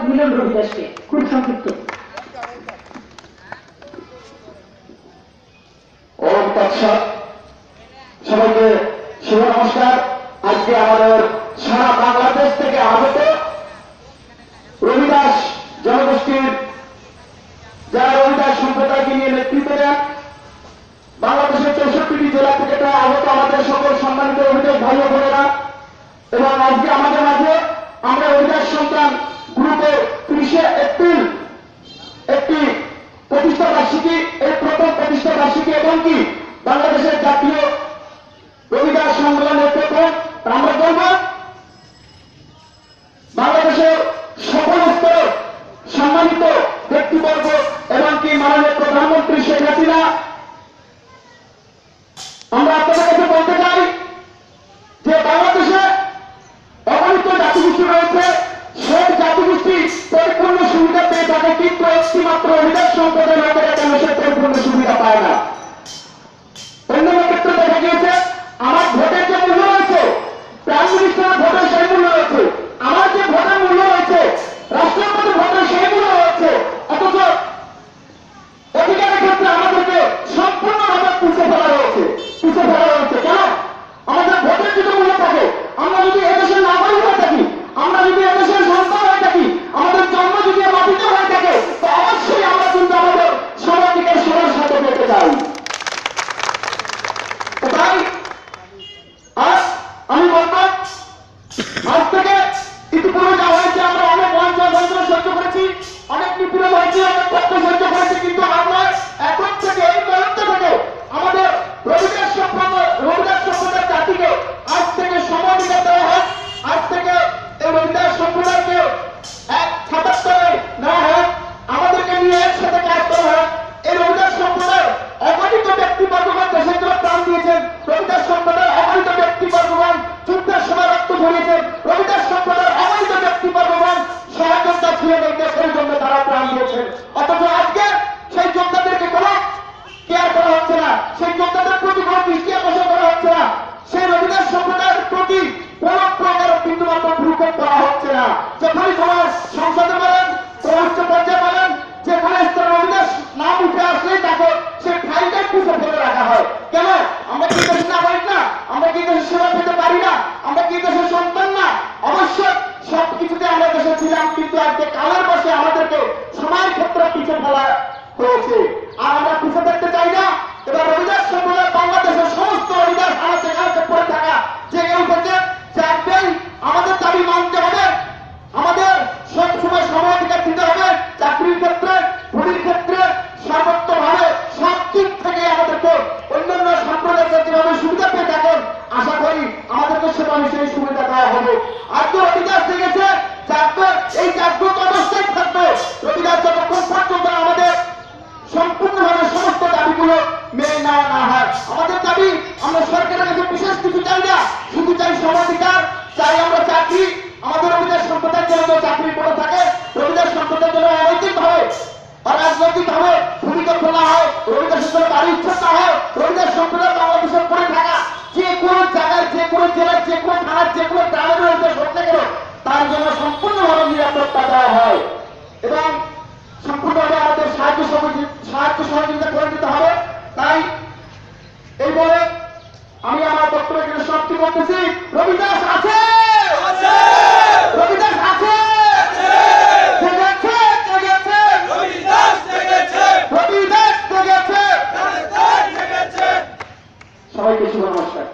মিলন রবিদাসকে খুব সংক্ষিপ্ত। ওম তৎসৎ। সবাইকে শুভ নমস্কার। আজকে আমাদের সারা বাংলাদেশ থেকে আগত রবিদাস জনগোষ্ঠীর যারা রবিদাস সম্প্রদায়কে নিয়ে নেতৃত্ব দেন, বাংলাদেশের 64টি জেলা থেকে তারা আগত আমাদের সকল সম্মানিত রবিদাস ভাই ও বোনেরা, এবং আজকে আমাদের মাঝে আমরা রবিদাস সন্তান গ্রুপের 30শে এপ্রিল একটি প্রতিষ্ঠা বার্ষিকী, এই প্রথম প্রতিষ্ঠা বার্ষিকী এবং কি বাংলাদেশের জাতীয় রবিদাস সম্মেলনের প্রথম আমরা করব বাংলাদেশের সকল স্তরে সম্মানিত ব্যক্তিবর্গ এবং কি মাননীয় প্রধানমন্ত্রী শেখ হাসিনা। আমরা আপনাদের কাছে বলতে চাই যে বাংলাদেশে অগণিত জাতিগোষ্ঠী রয়েছে, সব জাতিগোষ্ঠী পরিপূর্ণ সুবিধা পেয়ে থাকে, কিন্তু একটি মাত্র রবিদাস সম্প্রদায়ের লোকেরা কেন সে পরিপূর্ণ সুবিধা পায় না। অন্যান্য ক্ষেত্রে দেখা গিয়েছে আমার ভোটের যে মূল্য রয়েছে, প্রাইম মিনিস্টারের ভোটের সেই মূল্য রয়েছে, আমার যে ভোটের মূল্য রয়েছে, রাষ্ট্রপতি ভোটের সেই মূল্য রয়েছে, অথচ অধিকারের ক্ষেত্রে আমাদেরকে সম্পূর্ণভাবে পিছিয়ে ফেলা হয়েছে। কেন? আমাদের ভোটের যদি মূল্য থাকে, আমরা যদি এদেশের নাগরিক হয়ে থাকি, আমরা যদি এদেশের সন্তান হয়ে থাকি, আমাদের জন্ম যদি মাটিতে হয়ে থাকে, তো অবশ্যই আমরা কিন্তু আমাদের সমাধিকার সবার সাথে পেতে চাই। তাই আজ আমি বলবো, আজ থেকে ইতিপূর্বে যা হয়েছে আমরা অনেক অঞ্চল সহ্য করেছি, অনেক নিপীড়ন হয়েছে, অনেক কষ্ট সহ্য করেছি, কিন্তু আমরা এখন থেকে এই মুহূর্ত থেকে আমাদের রবিদাস সম্প্রদায়ের জাতিকে আজ থেকে সমাধিকার দেওয়া হয়। আজ থেকে এই রবিদাস সম্প্রদায়কে এক ছাতার তলে নেওয়া হয়, আমাদেরকে নিয়ে একসাথে কাজ করা হয়। এই রবিদাস সম্প্রদায় অগণিত ব্যক্তিবর্গগণ দেশের জন্য প্রাণ দিয়েছেন, রবিদাস সম্প্রদায় অগণিত ব্যক্তিবর্গগণ যুদ্ধের সময় রক্ত ঝরিয়েছেন, রবিদাস সম্প্রদায় অগণিত ব্যক্তিবর্গগণ সহযোদ্ধা ছিলেন, এই দেশের জন্য তারা প্রাণ দিয়েছেন। অথচ আজকে সেই যোদ্ধাদেরকে কোনো কেয়ার করা হচ্ছে না, সেই যোদ্ধাদের প্রতি কোনো দৃষ্টি আকর্ষণ করা হচ্ছে না, সেই রবিদাস সম্প্রদায়ের প্রতি কোন প্রকার বিন্দুমাত্র ভ্রুক্ষেপ করা হচ্ছে না। যখনই কোনো সংসদে বলেন, রাষ্ট্র পর্যায়ে বলেন, যে কোন স্তরে রবিদাস নাম উঠে আসলেই তাকে সে ফাইলটা পুষে ফেলে রাখা হয়। কেন? আমরা কি দেশের নাগরিক না? আমরা কি দেশের সেবা পেতে পারি না? আমরা কি দেশের সন্তান না? অবশ্যই সবকিছুতে আমরা দেশে ছিলাম, কিন্তু আজকে কালের বসে আমাদেরকে সময়ের ক্ষেত্রে পিছিয়ে ফেলা হয়েছে, আর আমরা পিছিয়ে থাকতে চাই না। এবার রবিদাস সম্প্রদায় বাংলাদেশের সমস্ত রবিদাস আনাচে কাছে পড়ে থাকা যে কেউ থেকে চাকরি আমাদের দাবি মানতে হবে, আমাদের সব সময় সমাধিকার দিতে হবে, চাকরির ক্ষেত্রে, ভূমির ক্ষেত্রে, সর্বোত্তমভাবে সব দিক থেকে আমাদেরকে অন্যান্য সম্প্রদায়কে যেভাবে সুবিধা পেয়ে থাকেন, আশা করি আমাদেরকে সেভাবে সেই সুবিধা দেওয়া হবে। আর তো রবিদাস দেখেছে এই জাগ্রত অবস্থায় থাকবে রবিদাস যতক্ষণ পর্যন্ত আমাদের সম্পূর্ণভাবে সমস্ত দাবিগুলো মেনে নেওয়া না হয়। আমাদের দাবি, আমরা সরকারের কাছে বিশেষ কিছু চাই না, শুধু চাই সমাধিকার, চাই আমরা চাকরি। আমাদের রবিদাস সম্প্রদায়ের জন্য চাকরি করে থাকে, রবিদাস সম্প্রদায়ের জন্য অনৈতিকভাবে রাজনৈতিকভাবে ভূমিকা খোলা হয়, রবিদাসের জন্য বাড়ি ইচ্ছা না হয়, রবিদাস সম্প্রদায় বাংলাদেশের পড়ে থাকা যে কোনো জায়গায়, যে কোনো জেলায়, যে কোনো থানার, যে কোনো গ্রামের রবিদাস হতে গেলে তার জন্য সম্পূর্ণভাবে নিরাপত্তা দেওয়া হয় এবং সম্পূর্ণভাবে আমাদের সাহায্য সহযোগিতা করে দিতে হবে। তাই এই বলে আমি আমার বক্তব্য এখানে সমাপ্তি করতেছি। রবিদাস আছে, রবিদাস আছে, সবাইকে শুভ নমস্কার।